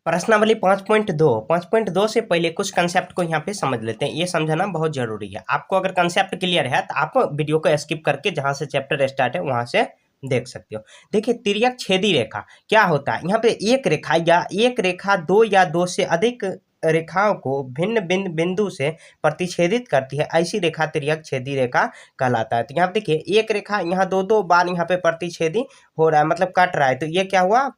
प्रश्नावली 5.2 से पहले कुछ कंसेप्ट को यहाँ पे समझ लेते हैं। ये समझना बहुत जरूरी है। आपको अगर कंसेप्ट क्लियर है तो आप वीडियो को स्किप करके जहाँ से चैप्टर स्टार्ट है वहाँ से देख सकते हो। देखिए, तिर्यक छेदी रेखा क्या होता है। यहाँ पे एक रेखा या एक रेखा दो या दो से अधिक रेखाओं को भिन्न भिन्न बिंदु से प्रतिच्छेदित करती है, ऐसी रेखा तिर्यक छेदी रेखा कहलाता है। तो यहाँ पे देखिए, एक रेखा यहाँ दो बार यहाँ पे प्रतिच्छेदी हो रहा है, मतलब कट रहा है, तो ये क्या हुआ,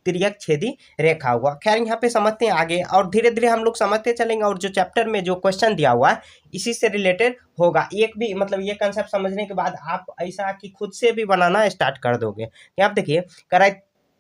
तिर्यक छेदी रेखा हुआ। खैर, यहाँ पे समझते हैं आगे और धीरे धीरे हम लोग समझते चलेंगे। और जो चैप्टर में जो क्वेश्चन दिया हुआ है इसी से रिलेटेड होगा। एक भी मतलब ये कंसेप्ट समझने के बाद आप ऐसा कि खुद से भी बनाना स्टार्ट कर दोगे। यहाँ देखिए, कह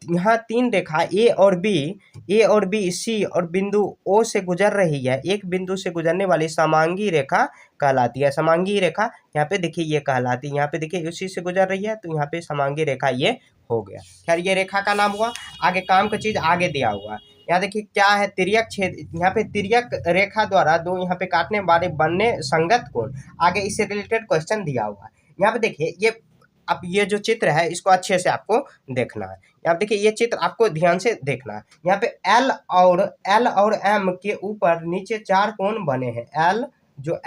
यहाँ तीन रेखा ए और बी सी और बिंदु ओ से गुजर रही है। एक बिंदु से गुजरने वाली समांगी रेखा कहलाती है। समांगी रेखा यहाँ पे देखिए ये कहलाती है। यहाँ पे देखिए उसी से गुजर रही है, तो यहाँ पे समांगी रेखा ये हो गया। खैर, ये रेखा का नाम हुआ। आगे काम का चीज आगे दिया हुआ है। यहाँ देखिए क्या है, तिर्यक छेद। यहाँ पे तिर्यक रेखा द्वारा दो यहाँ पे काटने वाले बनने संगत कोण। आगे इससे रिलेटेड क्वेश्चन दिया हुआ है। यहाँ पे देखिए ये, अब ये जो चित्र है इसको अच्छे से आपको देखना है। यहाँ देखिए ये चित्र आपको ध्यान से देखना है। यहाँ पे एल और एम के ऊपर नीचे चार कोण बने हैं।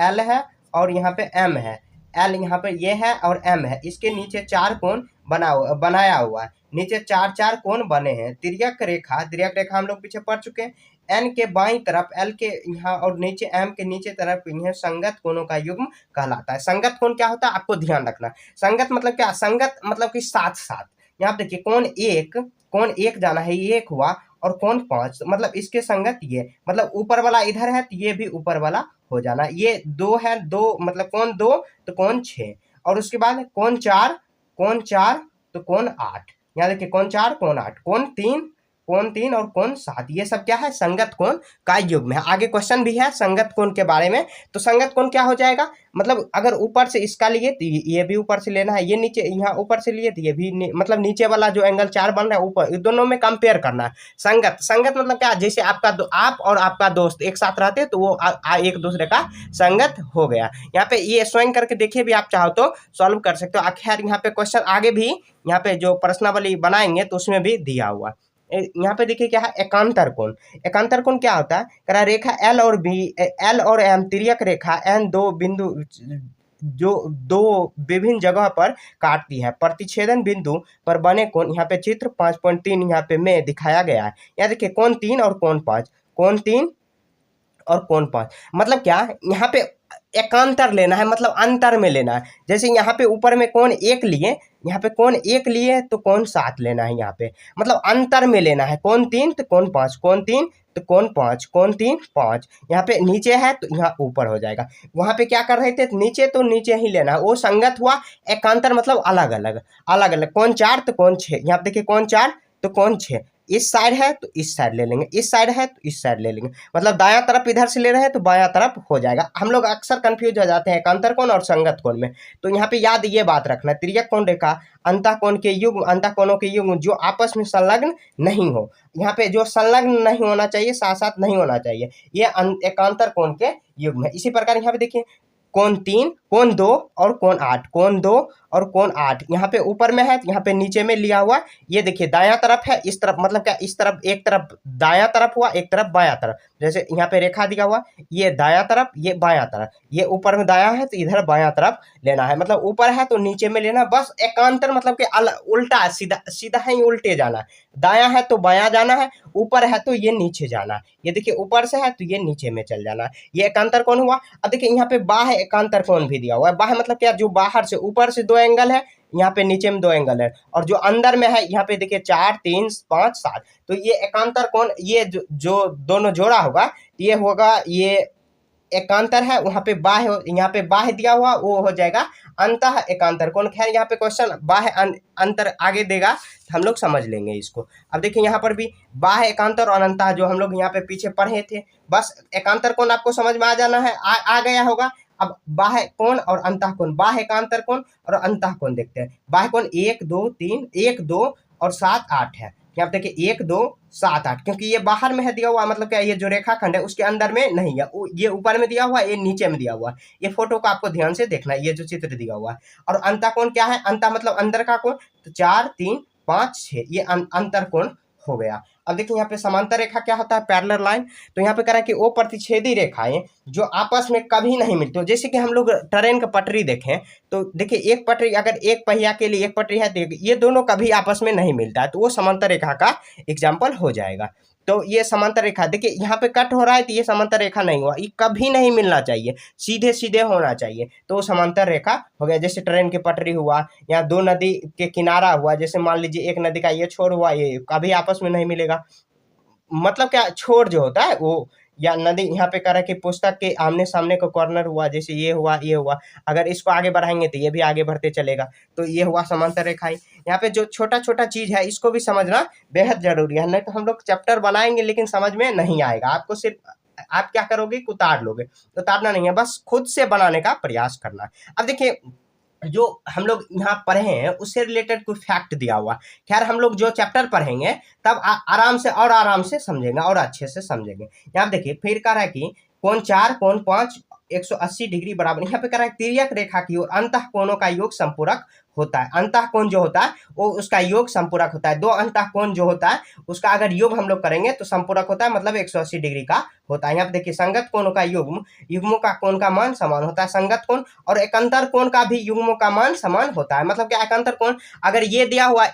एल है और यहाँ पे एम है। एल यहाँ पे ये है और एम है, इसके नीचे चार कोण बनाया हुआ है। नीचे चार कोण बने हैं। तिर्यक रेखा हम लोग पीछे पढ़ चुके हैं। एन के बाईं तरफ एल के यहाँ और नीचे एम के नीचे तरफ यह संगत कोणों का युग्म कहलाता है। संगत कोण क्या होता है आपको ध्यान रखना। संगत मतलब क्या, संगत मतलब कि साथ साथ। यहाँ देखिए कोण एक जाना है, ये एक हुआ, और कोण 5 मतलब इसके संगत ये, मतलब ऊपर वाला इधर है तो ये भी ऊपर वाला हो जाना। ये 2 है, 2 मतलब कोण 2 तो कोण 6, और उसके बाद कोण 4 तो कोण 8। यहाँ देखिए कोण 4 कोण 8, कोण 3 और कोण 7, ये सब क्या है, संगत कोण का युग्म है। आगे क्वेश्चन भी है संगत कोण के बारे में। तो संगत कोण क्या हो जाएगा, मतलब अगर ऊपर से इसका लिए तो ये भी ऊपर से लेना है, ये नीचे यहाँ ऊपर से लिए तो ये भी मतलब नीचे वाला जो एंगल 4 बन रहा है ऊपर, दोनों में कंपेयर करना है। संगत मतलब क्या, जैसे आप और आपका दोस्त एक साथ रहते तो वो एक दूसरे का संगत हो गया। यहाँ पे ये स्वयं करके देखिए भी आप चाहो तो सॉल्व कर सकते हो। खैर, यहाँ पे क्वेश्चन आगे भी यहाँ पे जो प्रश्नावली बनाएंगे तो उसमें भी दिया हुआ। यहाँ पे देखिए क्या है, एकांतर कोण। एकांतर कोण क्या होता है, कह रेखा एल और एम तिर्यक रेखा एन दो बिंदु जो दो विभिन्न जगह पर काटती है। प्रतिच्छेदन बिंदु पर बने कोण यहाँ पे चित्र 5.3 यहाँ पे में दिखाया गया है। यहाँ देखिए कोण 3 और कोण 5, कोण 3 और कोण 5 मतलब क्या, यहाँ पे एकांतर लेना है, मतलब अंतर में लेना है। जैसे यहाँ पे ऊपर में कोण 1 लिए, यहाँ पे कोण 1 लिए तो कोण 7 लेना है। यहाँ पे मतलब अंतर में लेना है। कोण 3 तो कोण 5, कोण 3 तो कोण 5, कोण 3 5। यहाँ पे नीचे है तो यहाँ ऊपर हो जाएगा। वहां पे क्या कर रहे थे, नीचे तो नीचे ही लेना है, वो संगत हुआ। एकांतर मतलब अलग अलग। कोण 4 तो कोण 6, यहाँ पे देखिए कोण 4 तो कोण 6। इस साइड है तो इस साइड ले लेंगे, इस साइड है तो इस साइड ले लेंगे, मतलब दायां तरफ इधर से ले रहे हैं तो बायां तरफ हो जाएगा। हम लोग अक्सर कंफ्यूज हो जाते हैं एकांतर कोण और संगत कोण में। तो यहाँ पे याद ये बात रखना, तिर्यक कोण रेखा अंतःकोण के युग्म, अंतःकोणों के युग्म जो आपस में संलग्न नहीं हो। यहाँ पे जो संलग्न नहीं होना चाहिए, साथ साथ नहीं होना चाहिए, ये एकांतर कोण के युग्म है। इसी प्रकार यहाँ पे देखिए कोण 3, कोण 2 और कोण 8, कोण 2 और कोण 8। यहाँ पे ऊपर में है, यहाँ पे नीचे में लिया हुआ। ये देखिए दायां तरफ है, इस तरफ मतलब क्या, इस तरफ एक तरफ दायां तरफ हुआ, एक तरफ बायां तरफ। जैसे यहाँ पे रेखा दिया हुआ, ये दायां तरफ, ये बायां तरफ, ये ऊपर में दायां है तो इधर बायां तरफ लेना है। मतलब ऊपर है तो नीचे में लेना, बस एकांतर मतलब कि उल्टा सीधा ही उल्टे जाना। दायां है तो बायां जाना है, ऊपर है तो ये नीचे जाना है। ये देखिए ऊपर से है तो ये नीचे में चल जाना है। ये एकांतर कोण हुआ। अब देखिए यहाँ पे बाह्य एकांतर कोण भी दिया हुआ है। बाह्य मतलब क्या, जो बाहर से, ऊपर से 2 एंगल है, यहाँ पे नीचे में 2 एंगल है, और जो अंदर में है यहाँ पे देखिए 4 3 5 7। तो ये एकांतर कोण, ये जो दोनों जोड़ा होगा ये होगा, ये एकांतर है। वहां पे बाह्य, यहाँ पे बाह्य दिया हुआ, वो हो जाएगा अंतः एकांतर कोण। खैर, यहाँ पे क्वेश्चन बाह्य अंतर आगे देगा, हम लोग समझ लेंगे इसको। अब देखिए यहाँ पर भी बाह्य एकांतर और अंतः जो हम लोग यहाँ पे पीछे पढ़े थे, बस एकांतर कोण आपको समझ में आ जाना है, आ गया होगा। अब बाह्य कोण और अंतः कोण, बाह्य एकांतर कोण और अंतः कोण देखते हैं। बाह्य कोण 1 2 3, 1 2 और 7 8 है। यहाँ पे देखिए 1 2 7 8, क्योंकि ये बाहर में है दिया हुआ, मतलब क्या, ये जो रेखाखंड है उसके अंदर में नहीं है, ये ऊपर में दिया हुआ, ये नीचे में दिया हुआ। ये फोटो को आपको ध्यान से देखना है, ये जो चित्र दिया हुआ है। और अंतः कोण क्या है, अंतः मतलब अंदर का कोण, तो 4 3 5 6, ये अंतर कोण हो गया। अब देखिए यहाँ पे समांतर रेखा क्या होता है, पैरेलल लाइन। तो यहाँ पे कह रहा है कि वो प्रतिच्छेदी रेखाएं जो आपस में कभी नहीं मिलती। तो जैसे कि हम लोग ट्रेन का पटरी देखें, तो देखिए एक पटरी, अगर एक पहिया के लिए एक पटरी है तो ये दोनों कभी आपस में नहीं मिलता है, तो वो समांतर रेखा का एग्जाम्पल हो जाएगा। तो ये समांतर रेखा, देखिए यहाँ पे कट हो रहा है तो ये समांतर रेखा नहीं हुआ, ये कभी नहीं मिलना चाहिए, सीधे सीधे होना चाहिए, तो वो समांतर रेखा हो गया। जैसे ट्रेन की पटरी हुआ, या दो नदी के किनारा हुआ, जैसे मान लीजिए एक नदी का ये छोर हुआ, ये कभी आपस में नहीं मिलेगा। मतलब क्या, छोर जो होता है वो, या नदी, यहाँ पे कह रहा है कि पुस्तक के आमने सामने का कॉर्नर हुआ, जैसे ये हुआ ये हुआ, अगर इसको आगे बढ़ाएंगे तो ये भी आगे बढ़ते चलेगा, तो ये हुआ समांतर रेखाएं। यहाँ पे जो छोटा छोटा चीज है इसको भी समझना बेहद जरूरी है, नहीं तो हम लोग चैप्टर बनाएंगे लेकिन समझ में नहीं आएगा आपको। सिर्फ आप क्या करोगे, उतार लोगे, तो उतारना नहीं है, बस खुद से बनाने का प्रयास करना है। अब देखिए जो हम लोग यहाँ पढ़े हैं उससे रिलेटेड कुछ फैक्ट दिया हुआ। खैर हम लोग जो चैप्टर पढ़ेंगे तब आराम से और आराम से समझेंगे और अच्छे से समझेंगे। यहाँ देखिए फिर कह रहा है कि कोण 4 कोण 5 180 डिग्री बराबर। यहाँ पे कह रहा है तिर्यक रेखा की ओर अंतः कोणों का योग संपूरक होता है। अंतः कोण जो होता है वो उसका योग संपूरक होता है। दो अंतः कोण जो होता है उसका अगर योग हम लोग करेंगे तो संपूरक होता है, मतलब 180 डिग्री का होता है। यहाँ पे देखिए संगत कोणों का युग्म, युग्मों का कोण का मान समान होता है। संगत कोण और एकांतर कोण का भी युग्मों का मान समान होता है। मतलब क्या, एकांतर कोण अगर ये दिया हुआ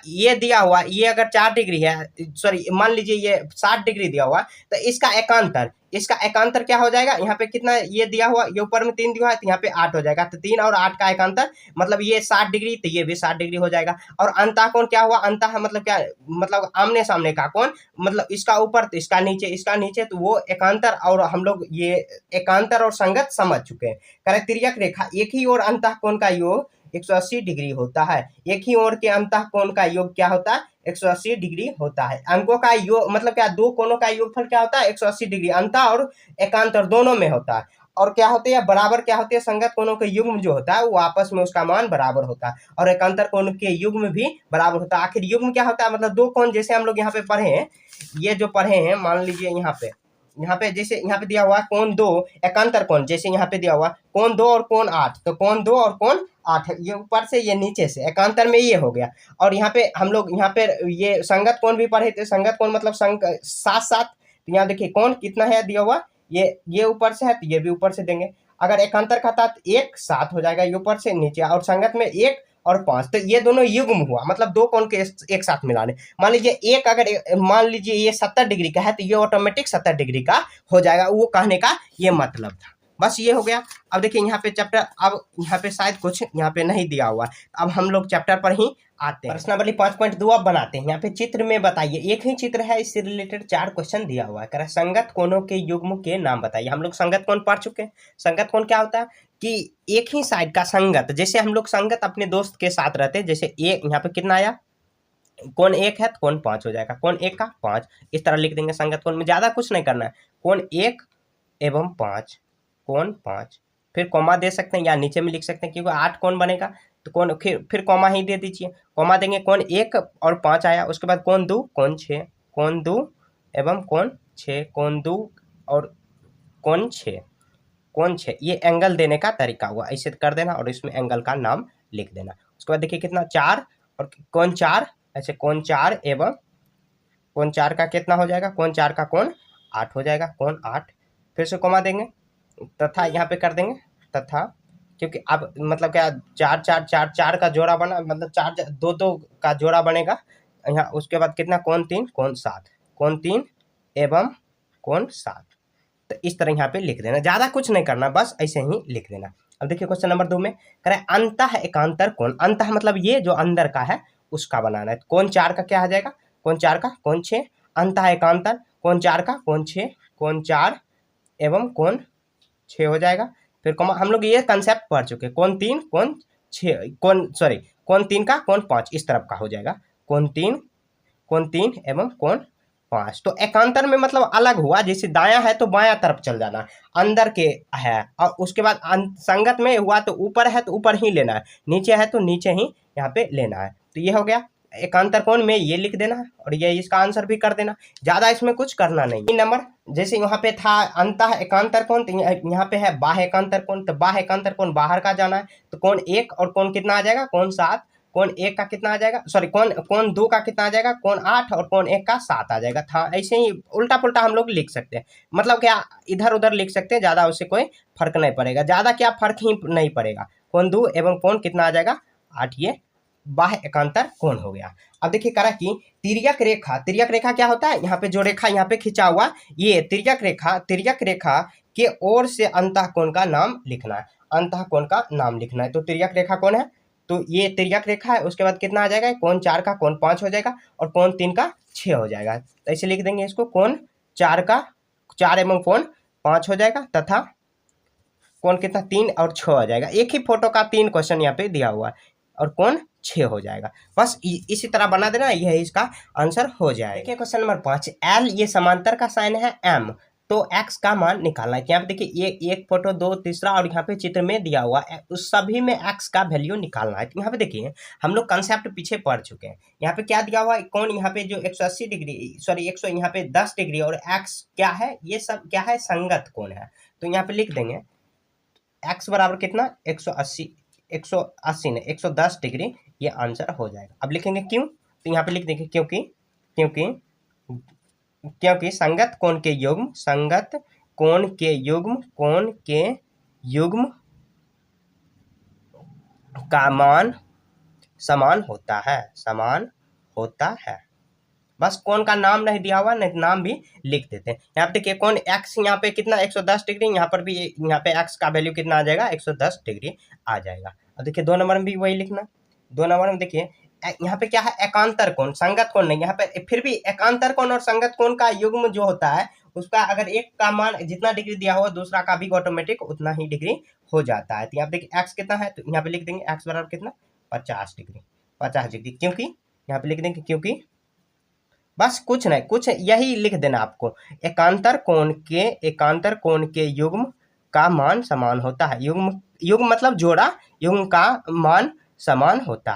ये अगर 4 डिग्री है, सॉरी मान लीजिए ये 60 डिग्री दिया हुआ, तो इसका एकांतर क्या हो जाएगा, यहाँ पे कितना ये दिया हुआ, ये ऊपर में 3 दिया है तो यहाँ पे 8 हो जाएगा, तो 3 और 8 का एकांतर मतलब ये 60 डिग्री, तो ये भी 60 डिग्री हो जाएगा। और अंतः कोण क्या हुआ, अंतः मतलब क्या, मतलब आमने सामने का कोण, मतलब इसका ऊपर तो इसका नीचे, तो वो एकांतर। और हम लोग ये एकांतर और संगत समझ चुके हैं। करें तिर्यक रेखा एक ही ओर अंतः कोण का योग 180 डिग्री होता है। एक ही ओर के अंतः कोण का योग क्या होता है, 180 डिग्री होता है। अंकों का योग मतलब क्या, दो कोणों का योगफल क्या होता है, 180 डिग्री। अंतः और एकांतर दोनों में होता है। और क्या होते हैं, बराबर क्या होते हैं, संगत कोणों के युग्म जो होता है वो आपस में उसका मान बराबर होता है, और एकांतर कोण के युग्म भी बराबर होता है। आखिर युग्म क्या होता है, मतलब दो कोण, जैसे हम लोग यहाँ पे पढ़े हैं, ये जो पढ़े हैं, मान लीजिए यहाँ पे जैसे यहाँ पे दिया हुआ कोण 2 एकांतर कोण, जैसे यहाँ पे दिया हुआ कोण 2 और कोण 8, तो कोण 2 और कोण 8 ये ऊपर से ये नीचे से, एकांतर में ये हो गया। और यहाँ पे हम लोग यहाँ पे ये संगत कोण भी पढ़े थे। संगत कोण मतलब साथ साथ, तो यहाँ देखिए कोण कितना है दिया हुआ, ये ऊपर से है तो ये भी ऊपर से देंगे। अगर एकांतर खाता तो 1 7 हो जाएगा, ये ऊपर से नीचे, और संगत में 1 और 5, तो ये दोनों युग्म हुआ, मतलब दो कोण के एक साथ मिलाने। मान लीजिए एक, अगर मान लीजिए ये 70 डिग्री का है तो ये ऑटोमेटिक 70 डिग्री का हो जाएगा, वो कहने का ये मतलब था। बस ये हो गया। अब देखिए यहाँ पे चैप्टर, अब यहाँ पे शायद कुछ यहाँ पे नहीं दिया हुआ, अब हम लोग चैप्टर पर ही आते हैं। प्रश्नावली 5.2 अब बनाते हैं। यहाँ पे चित्र में बताइए, एक ही चित्र है, इससे रिलेटेड 4 क्वेश्चन दिया हुआ है। कह रहा है संगत कोणों के युग्म के नाम बताइए। हम लोग संगत कोण पढ़ चुके हैं। संगत कोण क्या होता है कि एक ही साइड का संगत, जैसे हम लोग संगत अपने दोस्त के साथ रहते हैं, जैसे एक यहाँ पे कितना आया, कोण 1 है तो कोण 5 हो जाएगा, कोण 1 का 5, इस तरह लिख देंगे। संगत कोण में ज्यादा कुछ नहीं करना है, कोण 1 एवं 5, कोण 5, फिर कॉमा दे सकते हैं या नीचे में लिख सकते हैं, क्योंकि 8 कोण बनेगा तो कोण फिर कॉमा ही दे दीजिए। कॉमा देंगे, कोण 1 और 5 आया, उसके बाद कोण 2 कोण 6, कोण 2 एवं कोण 6, कोण 2 और कोण 6, कोण 6, ये एंगल देने का तरीका हुआ। ऐसे कर देना और इसमें एंगल का नाम लिख देना। उसके बाद देखिए कितना 4 और कोण 4, ऐसे कोण 4 एवं कोण 4 का कितना हो जाएगा, कोण 4 का कोण 8 हो जाएगा, कोण 8, फिर से कॉमा देंगे, तथा यहाँ पे कर देंगे तथा, क्योंकि अब मतलब क्या 4 4 4 4 का जोड़ा बना, मतलब 4 2 2 का जोड़ा बनेगा यहाँ। उसके बाद कितना, कोण 3 कोण 7, कोण 3 एवं कोण 7, तो इस तरह यहाँ पे लिख देना, ज्यादा कुछ नहीं करना, बस ऐसे ही लिख देना। अब देखिए क्वेश्चन नंबर 2 में कह रहा है अंतः एकांतर कोण, अंतः मतलब ये जो अंदर का है उसका बनाना है। कोण 4 का क्या आ जाएगा, कोण 4 का कोण 6, अंतः एकांतर कोण 4 का कोण 6, कोण 4 एवं कोण 6 हो जाएगा। फिर हम लोग ये कंसेप्ट पढ़ चुके, कोण 3 कोण 6, कोण 3 का कोण 5 इस तरफ का हो जाएगा, कोण 3 एवं कोण 5। तो एकांतर में मतलब अलग हुआ, जैसे दायां है तो बायां तरफ चल जाना, अंदर के है। और उसके बाद संगत में हुआ तो ऊपर है तो ऊपर ही लेना है, नीचे है तो नीचे ही यहाँ पे लेना है। तो ये हो गया एकांतर कोण में, ये लिख देना और ये इसका आंसर भी कर देना, ज्यादा इसमें कुछ करना नहीं। 3 नंबर, जैसे यहाँ पे था अंतः एकांतर कोण, तो यहाँ पे है बाह्य एकांतर कोण, तो बाह्य एकांतर कोण बाहर का जाना है, तो कोण 1 और कोण कितना आ जाएगा, कोण 7, कोण 1 का कितना आ जाएगा, सॉरी कोण 2 का कितना आ जाएगा, कोण 8 और कोण 1 का 7 आ जाएगा था। ऐसे ही उल्टा पुल्टा हम लोग लिख सकते हैं, मतलब क्या इधर उधर लिख सकते हैं, ज़्यादा उससे कोई फर्क नहीं पड़ेगा, ज़्यादा क्या फर्क ही नहीं पड़ेगा। कोण 2 एवं कोण कितना आ जाएगा 8, ये बाह्य एकांतर कोण हो गया। अब देखिए करा कि तिर्यक रेखा क्या होता है, यहाँ पे जो रेखा यहाँ पे खिंचा हुआ ये तिर्यक रेखा के ओर से अंतः कोण का नाम लिखना है, अंतः कोण का नाम लिखना है। तो तिर्यक रेखा कौन है, तो ये तिर्यक रेखा है, उसके बाद कितना आ जाएगा, कोण 4 का कोण 5 हो जाएगा और कोण 3 का 6 हो जाएगा। तो ऐसे लिख देंगे इसको, कोण 4 का 4 एवं कोण 5 हो जाएगा तथा कोण कितना 3 और 6 आ जाएगा। एक ही फोटो का 3 क्वेश्चन यहाँ पे दिया हुआ है और कोण 6 हो जाएगा। बस इसी तरह बना देना, यह इसका आंसर हो जाएगा। देखिए क्वेश्चन नंबर 5, एल ये समांतर का साइन है एम, तो x का मान निकालना है। यहाँ पे देखिए ये एक फोटो, दो तीसरा और यहाँ पे चित्र में दिया हुआ है, उस सभी में x का वैल्यू निकालना है। तो यहाँ पे देखिए हम लोग कंसेप्ट पीछे पढ़ चुके हैं। यहाँ पे क्या दिया हुआ है, कौन यहाँ पे जो 180 डिग्री सॉरी 100 यहाँ पे 10 डिग्री और x क्या है, ये सब क्या है, संगत कोण है। तो यहाँ पे लिख देंगे x बराबर कितना 180 ने 110 डिग्री, ये आंसर हो जाएगा। अब लिखेंगे क्यों, तो यहाँ पे लिख देंगे क्योंकि संगत कोण के युग्म का मान समान होता है। बस कोण का नाम नहीं दिया हुआ, नहीं नाम भी लिख देते हैं। यहाँ पे देखिए कोण x यहाँ पे कितना 110 डिग्री, यहाँ पर भी यहाँ पे x का वैल्यू कितना आ जाएगा 110 डिग्री आ जाएगा। अब देखिए 2 नंबर में भी वही लिखना। 2 नंबर में देखिए यहाँ पे क्या है, एकांतर कोण, संगत कोण नहीं, यहाँ पे फिर भी एकांतर कोण और संगत कोण का युग्म जो होता है उसका अगर एक का मान जितना डिग्री दिया हुआ दूसरा का भी ऑटोमेटिक उतना ही डिग्री हो जाता है। तो यहाँ पे देखिए x कितना है, तो यहाँ पे लिख देंगे x बराबर कितना 50 डिग्री, क्योंकि यहाँ पे लिख देंगे क्योंकि बस कुछ नहीं, कुछ यही लिख देना आपको, एकांतर कोण के युग्म का मान समान होता है। युग्म मतलब जोड़ा, युग्म का मान समान होता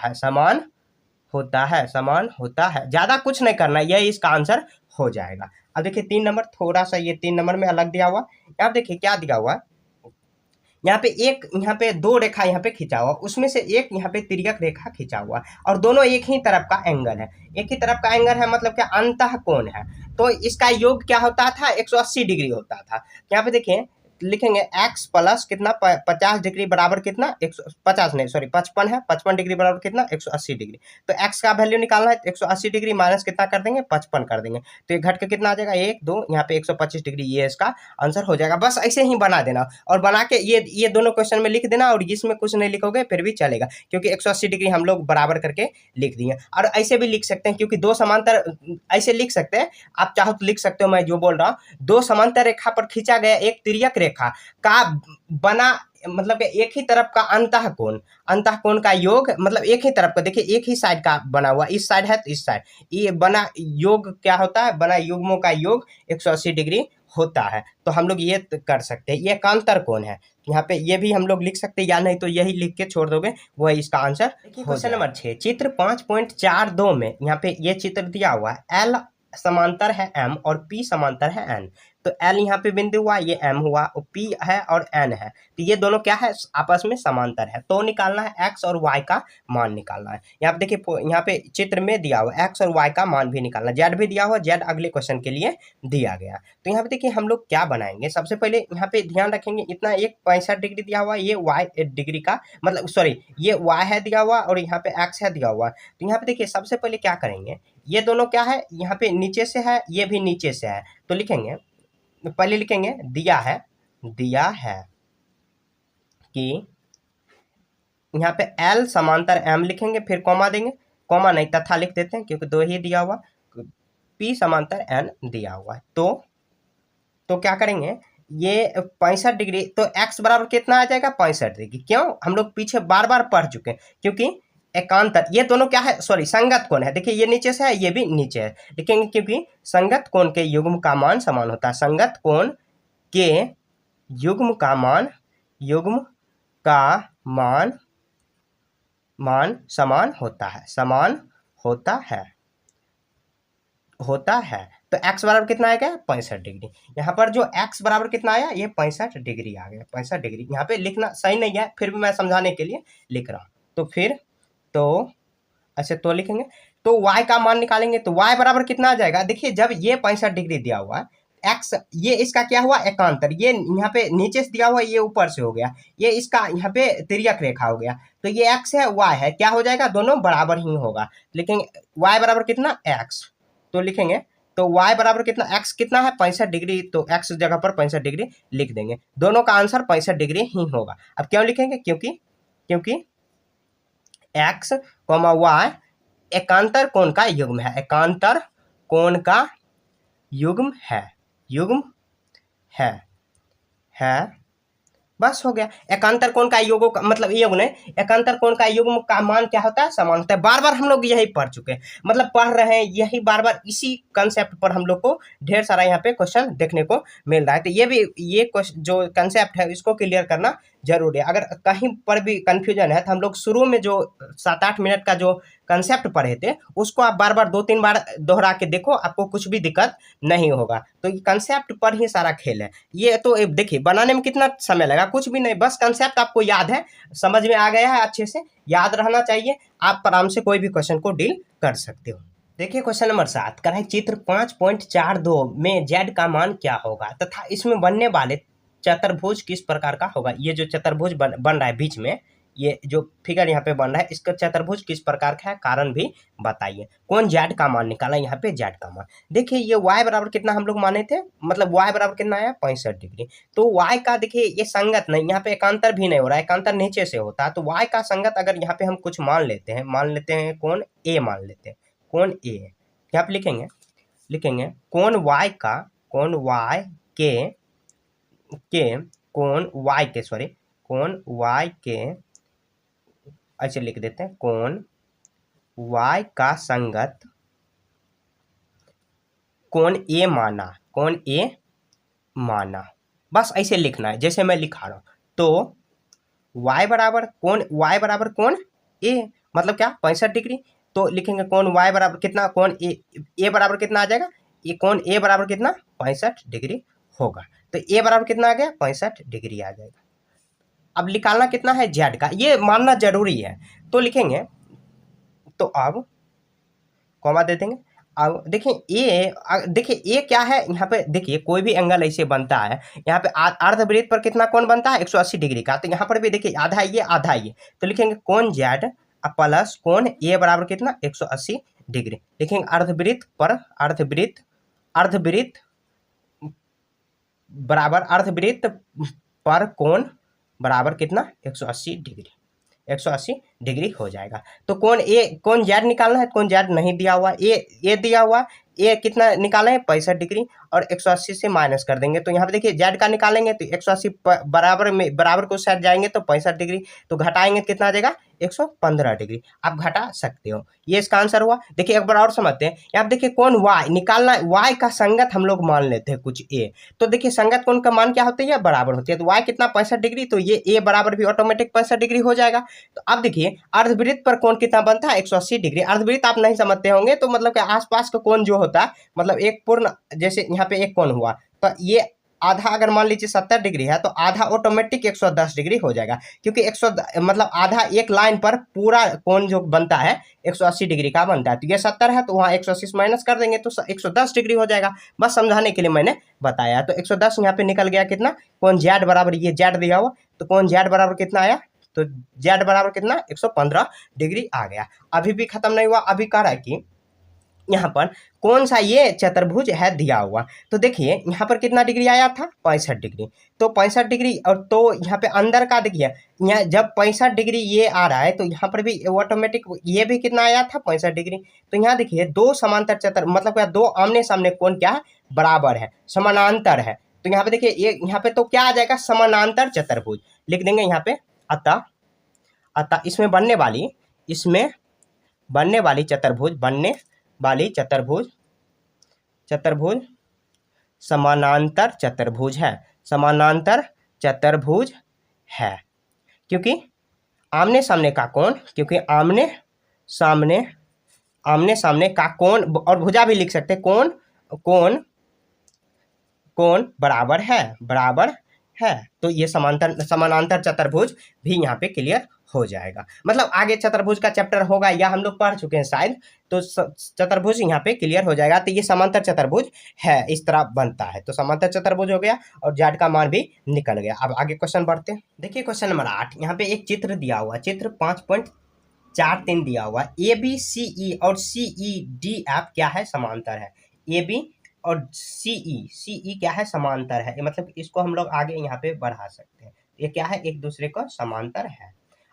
है। ज्यादा कुछ नहीं करना, यही इसका आंसर हो जाएगा। अब देखिए 3 नंबर, थोड़ा सा ये 3 नंबर में अलग दिया हुआ। यहाँ देखिए क्या दिया हुआ, यहाँ पे 2 रेखा यहाँ पे खींचा हुआ, उसमें से एक यहाँ पे तिर्यक रेखा खींचा हुआ और दोनों एक ही तरफ का एंगल है, मतलब क्या अंतः कोण है। तो इसका योग क्या होता था 180 डिग्री होता था। यहाँ पे देखिए लिखेंगे x प्लस कितना 50 डिग्री बराबर कितना 150 नहीं सॉरी 55 है, 55 डिग्री बराबर कितना 180 डिग्री। तो x का वैल्यू निकालना है, 180 डिग्री माइनस कितना कर देंगे 55 कर देंगे, तो ये घट के कितना आ जाएगा 1 2, यहाँ पे 125 डिग्री, ये इसका आंसर हो जाएगा। बस ऐसे ही बना देना और बना के ये दोनों क्वेश्चन में लिख देना, और इसमें कुछ नहीं लिखोगे फिर भी चलेगा, क्योंकि 180 डिग्री हम लोग बराबर करके लिख दिए। और ऐसे भी लिख सकते हैं, क्योंकि 2 समांतर ऐसे लिख सकते हैं, आप चाहो तो लिख सकते हो, मैं जो बोल रहा हूँ 2 समांतर रेखा पर खींचा गया एक तिर्यक रेखा का बना, मतलब कि एक ही तरफ का अंतः कोण का योग, मतलब एक ही तरफ का, देखिए एक ही साइड का बना हुआ, इस साइड है तो इस साइड, ये बना योग क्या होता है, बना युग्मों का योग 180 डिग्री होता है। तो हम लोग ये कर सकते हैं, ये एकांतर कोण है। यहाँ पे ये भी हम लोग लिख सकते हैं, या नहीं तो यही लिख के छोड़ दोगे, वही इसका आंसर। क्वेश्चन नंबर 6, चित्र 5.42 में यहाँ पे ये चित्र दिया हुआ है, एल समांतर है m और p समांतर है n। तो L यहाँ पे बिंदु हुआ, ये M हुआ, और P है और N है, तो ये दोनों क्या है आपस में समांतर है। तो निकालना है x और y का मान निकालना है। यहाँ पे देखिए यहाँ पे चित्र में दिया हुआ x और y का मान भी निकालना, z भी दिया हुआ, z अगले क्वेश्चन के लिए दिया गया। तो यहाँ पे देखिए हम लोग क्या बनाएंगे, सबसे पहले यहाँ पे ध्यान रखेंगे, इतना एक 65 डिग्री दिया हुआ, ये y डिग्री का मतलब सॉरी ये y है दिया हुआ और यहाँ पे x है दिया हुआ। तो यहाँ पे देखिए सबसे पहले क्या करेंगे, ये दोनों क्या है, यहाँ पे नीचे से है, ये भी नीचे से है, तो लिखेंगे पहले लिखेंगे दिया है कि यहाँ पे L समांतर M लिखेंगे, फिर कॉमा देंगे, कॉमा नहीं तथा लिख देते हैं क्योंकि 2 ही दिया हुआ, P समांतर N दिया हुआ है। तो क्या करेंगे, ये 65 डिग्री, तो x बराबर कितना आ जाएगा 65 डिग्री। क्यों, हम लोग पीछे बार बार पढ़ चुके हैं, क्योंकि एकांतर, ये दोनों क्या है सॉरी संगत कोण है, देखिए ये नीचे से है ये भी नीचे है, लिखेंगे क्योंकि संगत कोण के युग्म का मान समान होता है, संगत कोण के युग्म का मान समान होता है। तो x बराबर कितना आ गया 65 डिग्री। यहाँ पर जो x बराबर कितना आया, ये 65 डिग्री आ गया, 65 डिग्री। यहाँ पे लिखना सही नहीं है, फिर भी मैं समझाने के लिए लिख रहा हूँ। तो अच्छा तो लिखेंगे, तो y का मान निकालेंगे तो y बराबर कितना आ जाएगा। देखिए जब ये 65 डिग्री दिया हुआ है, x ये इसका क्या हुआ एकांतर, ये यहाँ पे नीचे से दिया हुआ, ये ऊपर से हो गया, ये इसका यहाँ पे तिर्यक रेखा हो गया, तो ये x है y है, क्या हो जाएगा दोनों बराबर ही होगा। लिखेंगे y बराबर कितना x, तो लिखेंगे तो y बराबर कितना x कितना है 65 डिग्री, तो x जगह पर 65 डिग्री लिख देंगे, दोनों का आंसर 65 डिग्री ही होगा। अब क्यों लिखेंगे, क्योंकि x, y एकांतर कोण का युग्म है, एकांतर कोण का युग्म है, युग्म है बस हो गया। एकांतर कोण का युग्म का मतलब युग्म नहीं, एकांतर कोण का युग्म का मान क्या होता है, समान होता है। बार बार हम लोग यही पढ़ चुके हैं, मतलब पढ़ रहे हैं यही बार बार, इसी कंसेप्ट पर हम लोग को ढेर सारा यहाँ पे क्वेश्चन देखने को मिल रहा है। तो ये भी ये जो कंसेप्ट है इसको क्लियर करना जरूरी है। अगर कहीं पर भी कंफ्यूजन है तो हम लोग शुरू में जो 7-8 मिनट का जो कंसेप्ट पढ़े थे उसको आप बार बार 2-3 बार दोहरा के देखो, आपको कुछ भी दिक्कत नहीं होगा। तो ये कंसेप्ट पर ही सारा खेल है। ये तो देखिए बनाने में कितना समय लगा, कुछ भी नहीं, बस कंसेप्ट आपको याद है, समझ में आ गया है, अच्छे से याद रहना चाहिए, आप आराम से कोई भी क्वेश्चन को डील कर सकते हो। देखिए क्वेश्चन नंबर 7 का है चित्र 5.42 में z का मान क्या होगा तथा इसमें बनने वाले चतुर्भुज किस प्रकार का होगा। ये जो चतुर्भुज बन रहा है बीच में, ये जो फिगर यहाँ पे बन रहा है इसका चतुर्भुज किस प्रकार का है, कारण भी बताइए। कौन z का मान निकाला, यहाँ पे z का मान देखिए, ये y बराबर कितना हम लोग माने थे, मतलब y बराबर कितना आया 65 डिग्री, तो y का देखिए ये संगत नहीं, यहाँ पे एकांतर भी नहीं हो रहा है, एकांतर नीचे से होता है, तो y का संगत अगर यहाँ पे हम कुछ मान लेते हैं कौन a मान लेते हैं, कौन a यहाँ पे लिखेंगे कौन y का, कौन y के ऐसे लिख देते हैं, कौन y का संगत कौन a माना, बस ऐसे लिखना है जैसे मैं लिखा रहा हूं। तो y बराबर कौन a, मतलब क्या 65 डिग्री, तो लिखेंगे कौन y बराबर कितना, कौन a बराबर कितना आ जाएगा, ये कौन a बराबर कितना 65 डिग्री होगा, तो a बराबर कितना आ गया 65 डिग्री आ जाएगा। अब निकालना कितना है z का, ये मानना जरूरी है, तो लिखेंगे, तो अब कॉमा दे देंगे। अब देखिए ए क्या है, यहाँ पे देखिए कोई भी एंगल ऐसे बनता है, यहाँ पे अर्धवृत्त पर कितना कोण बनता है 180 डिग्री का, तो यहाँ पर भी देखिए आधा ये, तो लिखेंगे कोण z प्लस कोण ए बराबर कितना 180 डिग्री। लिखेंगे अर्धवृत्त पर कोण बराबर कितना 180 डिग्री हो जाएगा। तो कौन z निकालना है, कौन z नहीं दिया हुआ, ए दिया हुआ, ए कितना निकाला है 65 डिग्री, और 180 से माइनस कर देंगे, तो यहाँ पे देखिए z का निकालेंगे तो 180 बराबर को साइड जाएंगे तो 65 डिग्री, तो घटाएंगे कितना आ जाएगा 115 डिग्री, आप घटा सकते हो, ये इसका आंसर हुआ। देखिए एक बार और समझते हैं, यहाँ देखिए कौन y निकालना, y का संगत हम लोग मान लेते हैं कुछ a, तो देखिए संगत कोण का मान क्या होता है, बराबर होती है, तो y कितना 65 डिग्री, तो ये a बराबर भी ऑटोमेटिक 65 डिग्री हो जाएगा। तो अब देखिए अर्धवृत्त पर कोण कितना बनता है 180 डिग्री, अर्धवृत्त आप नहीं समझते होंगे, तो मतलब कि आसपास का कोण जो होता है, मतलब एक पूर्ण, जैसे यहाँ पे एक कोण हुआ, तो ये आधा अगर मान लीजिए 70 डिग्री है, तो आधा ऑटोमेटिक 110 डिग्री हो जाएगा, क्योंकि 100 मतलब आधा एक लाइन पर पूरा कोण जो बनता है 180 डिग्री का बनता है, तो ये 70 है तो वहाँ 180 से माइनस कर देंगे तो 110 डिग्री हो जाएगा। बस समझाने के लिए मैंने बताया, तो 110 यहाँ पे निकल गया कितना, कौन z बराबर, ये z दिया हुआ, तो कौन z बराबर कितना आया, तो z बराबर कितना 115 डिग्री आ गया। अभी भी खत्म नहीं हुआ, अभी कह रहा है कि यहाँ पर कौन सा ये चतुर्भुज है दिया हुआ, तो देखिए यहाँ पर कितना डिग्री आया था 65 डिग्री, तो 65 डिग्री, और तो यहाँ पे अंदर का देखिए, यहाँ जब 65 डिग्री ये आ रहा है तो यहाँ पर भी ऑटोमेटिक ये भी कितना आया था 65 डिग्री, तो यहाँ देखिए दो समांतर मतलब क्या, दो आमने सामने कोण क्या है बराबर है, समानांतर है, तो यहाँ पे देखिए ये यहाँ पे तो क्या आ जाएगा समानांतर चतुर्भुज लिख देंगे यहाँ पे। अतः इसमें बनने वाली चतुर्भुज समानांतर चतुर्भुज है, क्योंकि आमने सामने का कोण, क्योंकि आमने सामने का कोण, और भुजा भी लिख सकते हैं, कोण बराबर है है, तो ये समानांतर चतुर्भुज भी यहाँ पे क्लियर हो जाएगा। मतलब आगे चतुर्भुज का चैप्टर होगा या हम लोग पढ़ चुके हैं शायद, तो चतुर्भुज यहाँ पे क्लियर हो जाएगा। तो ये समांतर चतुर्भुज है, इस तरह बनता है। तो समांतर चतुर्भुज हो गया और जाट का मान भी निकल गया। अब आगे क्वेश्चन बढ़ते हैं। देखिए क्वेश्चन नंबर 8, यहाँ पे एक चित्र दिया हुआ, चित्र 5.43 दिया हुआ, ए बी सी ई और सी ई डी एफ क्या है, समांतर है। ए बी और सी ई क्या है, समांतर है। मतलब इसको हम लोग आगे यहाँ पे बढ़ा सकते हैं। ये क्या है, एक दूसरे को समांतर है।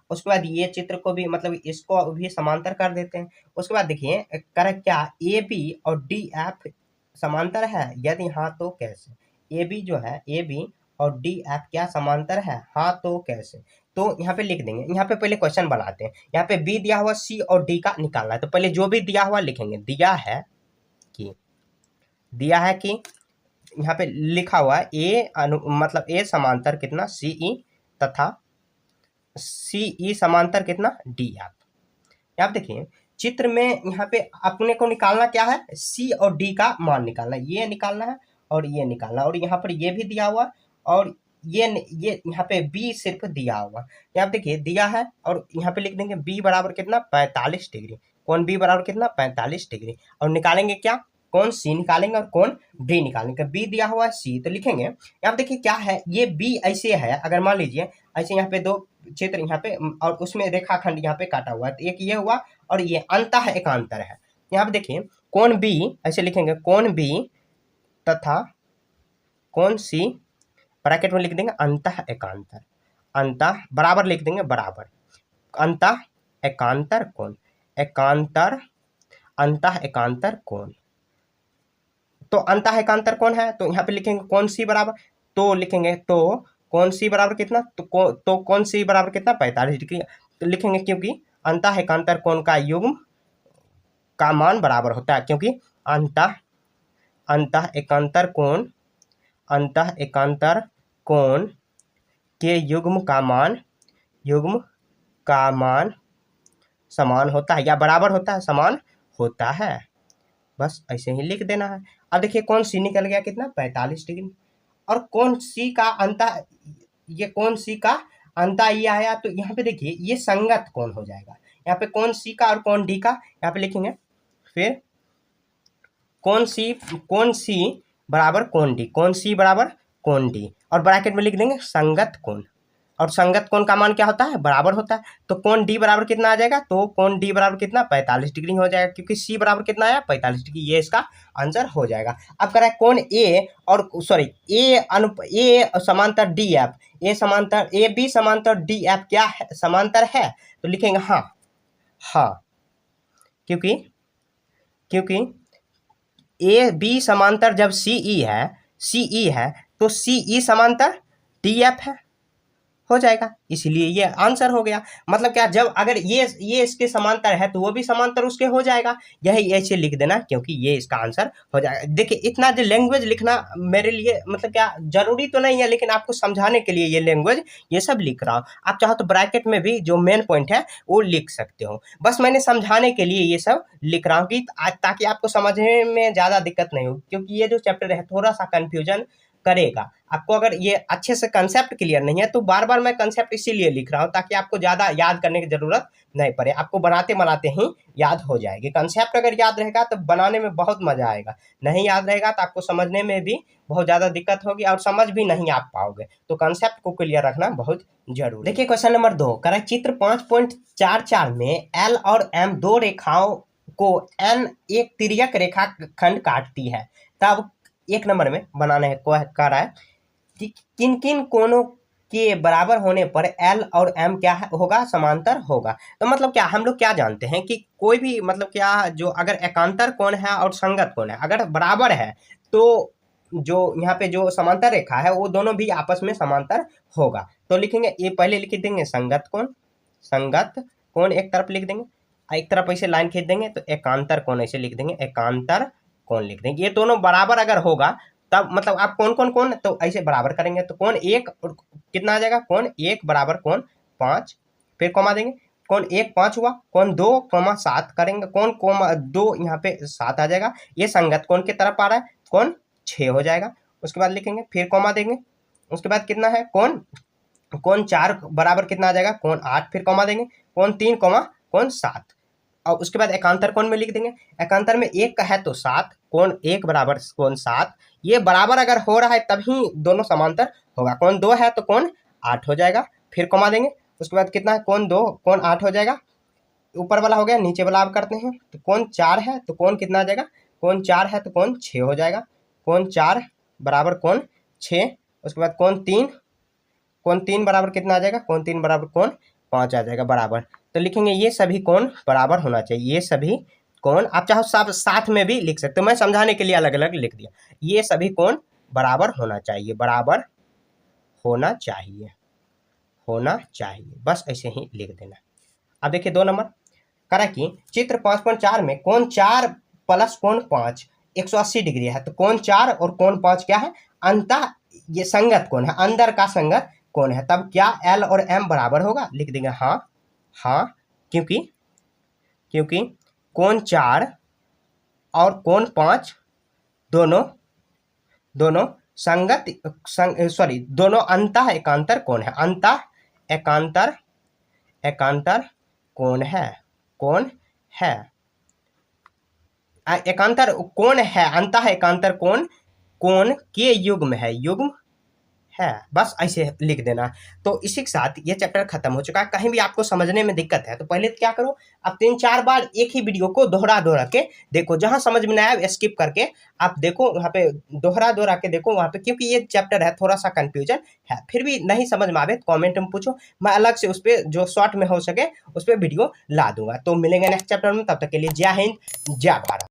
उसके बाद ये चित्र को भी मतलब इसको भी समांतर कर देते हैं। उसके बाद देखिए करे क्या, ए बी और डी एफ समांतर है, यदि हाँ तो कैसे। ए बी जो है, ए बी और डी एफ क्या समांतर है, हाँ तो कैसे। तो यहाँ पे लिख देंगे। यहाँ पे पहले क्वेश्चन बनाते हैं। यहाँ पे बी दिया हुआ, सी और डी का निकालना है। तो पहले जो भी दिया हुआ लिखेंगे। दिया है कि यहाँ पे लिखा हुआ है ए मतलब ए समांतर कितना, सी ई, तथा सी ई समांतर कितना, डी एफ। यहाँ देखिए चित्र में यहाँ पे अपने को निकालना क्या है, सी और डी का मान निकालना है। ये निकालना है और ये निकालना है। और यहाँ पर ये भी दिया हुआ और ये यहाँ पे बी सिर्फ दिया हुआ। यहाँ देखिए दिया है और यहाँ पे लिख देंगे बी बराबर कितना, 45 डिग्री। कौन बी बराबर कितना, 45 डिग्री। और निकालेंगे क्या, कौन सी निकालेंगे और कौन डी निकालेंगे। बी दिया हुआ है, सी तो लिखेंगे। यहाँ देखिए क्या है, ये बी ऐसे है, अगर मान लीजिए ऐसे यहाँ पे दो क्षेत्र यहाँ पे और उसमें रेखाखंड यहाँ पे काटा हुआ है, तो एक ये हुआ और ये अंतः एकांतर है। यहाँ पे देखिए कौन बी ऐसे लिखेंगे, कौन बी तथा कौन सी, ब्रैकेट में लिख देंगे अंतः एकांतर। अंतः बराबर लिख देंगे, बराबर अंतः एकांतर कोण, एकांतर अंतः एकांतर कोण। तो अंतः एकांतर कौन है, तो यहाँ पे लिखेंगे कौन सी बराबर, तो लिखेंगे तो कौन सी बराबर कितना, तो कौन सी बराबर कितना, 45 डिग्री। तो लिखेंगे क्योंकि अंतः एकांतर कोण का युग्म का मान बराबर होता है, क्योंकि अंतः एकांतर कोण के युग्म का मान समान होता है या बराबर होता है, समान होता है। बस ऐसे ही लिख देना है। अब देखिए कौन सी निकल गया कितना, 45 डिग्री। और कौन सी का अंतः, ये कौन सी का अंतः ये आया, तो यहाँ पे देखिए ये संगत कोण हो जाएगा। यहाँ पे कौन सी का और कौन डी का यहाँ पे लिखेंगे। फिर कौन सी बराबर कौन डी, कौन सी बराबर कौन डी, और ब्रैकेट में लिख देंगे संगत कोण। और संगत कोण का मान क्या होता है, बराबर होता है। तो कौन डी बराबर कितना आ जाएगा, तो कौन डी बराबर कितना, 45 डिग्री हो जाएगा, क्योंकि सी बराबर कितना आया, 45 डिग्री। ये इसका आंसर हो जाएगा। अब करें कौन ए और सॉरी ए समांतर डी एफ, ए बी समांतर डी एफ क्या है, समांतर है। तो लिखेंगे हाँ, क्योंकि ए बी समांतर जब सी ई है तो सी ई समांतर डी एफ है, हो जाएगा। इसलिए ये आंसर हो गया। मतलब क्या, जब अगर ये इसके समांतर है तो वो भी समांतर उसके हो जाएगा। यही ऐसे लिख देना, क्योंकि ये इसका आंसर हो जाएगा। देखिए इतना जो लैंग्वेज लिखना मेरे लिए मतलब क्या जरूरी तो नहीं है, लेकिन आपको समझाने के लिए ये लैंग्वेज ये सब लिख रहा हूँ। आप चाहो तो ब्रैकेट में भी जो मेन पॉइंट है वो लिख सकते हो। बस मैंने समझाने के लिए ये सब लिख रहा हूँ कि ताकि आपको समझने में ज़्यादा दिक्कत नहीं हो, क्योंकि ये जो चैप्टर है थोड़ा सा कन्फ्यूजन करेगा आपको। अगर ये अच्छे से कंसेप्ट क्लियर नहीं है तो बार बार मैं कंसेप्ट इसीलिए लिख रहा हूँ, ताकि आपको ज़्यादा याद करने की ज़रूरत नहीं पड़े, आपको बनाते बनाते ही याद हो जाएगी। कंसेप्ट अगर याद रहेगा तो बनाने में बहुत मज़ा आएगा, नहीं याद रहेगा तो आपको समझने में भी बहुत ज़्यादा दिक्कत होगी और समझ भी नहीं आप पाओगे। तो कंसेप्ट को क्लियर रखना बहुत जरूरी। देखिए क्वेश्चन नंबर 2 करें, चित्र 5.44 में एल और एम दो रेखाओं को एन एक तिर्यक रेखा खंड काटती है। तब एक नंबर में बनाना है, कह रहा है कि किन किन कोणों के बराबर होने पर एल और एम क्या होगा, समांतर होगा। तो मतलब क्या हम लोग क्या जानते हैं कि कोई भी मतलब क्या जो अगर एकांतर कोण है और संगत कोण है अगर बराबर है तो जो यहाँ पे जो समांतर रेखा है वो दोनों भी आपस में समांतर होगा। तो लिखेंगे ये पहले लिख देंगे संगत कोण एक तरफ लिख देंगे, एक तरफ ऐसे लाइन खींच देंगे तो एकांतर कोण ऐसे लिख देंगे, एकांतर कोण लिख देंगे। ये दोनों बराबर अगर होगा तब मतलब आप कौन तो ऐसे बराबर करेंगे तो कौन एक कितना आ जाएगा, कौन एक बराबर कौन 5, फिर कॉमा देंगे, कौन 1 5 हुआ, कौन 2 7 करेंगे, कौन 2 यहाँ पे 7 आ जाएगा। ये संगत कोण की तरफ आ रहा है, कौन 6 हो जाएगा। उसके बाद लिखेंगे फिर कॉमा देंगे, उसके बाद कितना है कोण, कोण 4 बराबर कितना आ जाएगा, कोण 8, फिर कॉमा देंगे, कोण 3 कॉमा कोण 7, और उसके बाद एकांतर कोण में लिख देंगे। एकांतर में 1 का है तो 7, कोण 1 बराबर कोण 7, ये बराबर अगर हो रहा है तभी दोनों समांतर होगा। कोण 2 है तो कोण 8 हो जाएगा, फिर कॉमा देंगे। उसके बाद कितना है, कोण 2 कोण 8 हो जाएगा, ऊपर वाला हो गया, नीचे वाला आप करते हैं। तो कोण 4 है तो कोण कितना आ जाएगा, कोण 4 है तो कोण 6 हो जाएगा, कोण 4 बराबर कोण 6। उसके बाद कोण 3 बराबर कितना आ जाएगा, कोण 3 बराबर कोण 5 आ जाएगा बराबर। तो लिखेंगे ये सभी कोण बराबर होना चाहिए, ये सभी कोण, आप चाहो सब साथ में भी लिख सकते हो, मैं समझाने के लिए अलग अलग लिख दिया। ये सभी कोण बराबर होना चाहिए, बराबर होना चाहिए, होना चाहिए, बस ऐसे ही लिख देना। अब देखिए 2 नंबर करा कि चित्र 5.4 में कोण 4 प्लस कोण 5 180 डिग्री है। तो कोण 4 और कोण 5 क्या है, अंतः ये संगत कोण है, अंदर का संगत कोण है। तब क्या L और M बराबर होगा, लिख देंगे हाँ हाँ, क्योंकि कोण 4 और कोण 5 दोनों संगत दोनों अंतः एकांतर कोण है, अंतः एकांतर कोण है, एकांतर कोण है, अंतः एकांतर कोण के युग्म है, बस ऐसे लिख देना। तो इसी के साथ ये चैप्टर खत्म हो चुका है। कहीं भी आपको समझने में दिक्कत है तो पहले क्या करो, आप 3-4 बार एक ही वीडियो को दोहरा के देखो, जहां समझ में ना आए स्किप करके आप देखो, वहां पे दोहरा के देखो वहां पे, क्योंकि ये चैप्टर है थोड़ा सा कंफ्यूजन है। फिर भी नहीं समझ में आवे तो कॉमेंट में पूछो, मैं अलग से उस पर जो शॉर्ट में हो सके उस पर वीडियो ला दूंगा। तो मिलेंगे नेक्स्ट चैप्टर में, तब तक के लिए जय हिंद जय भारत।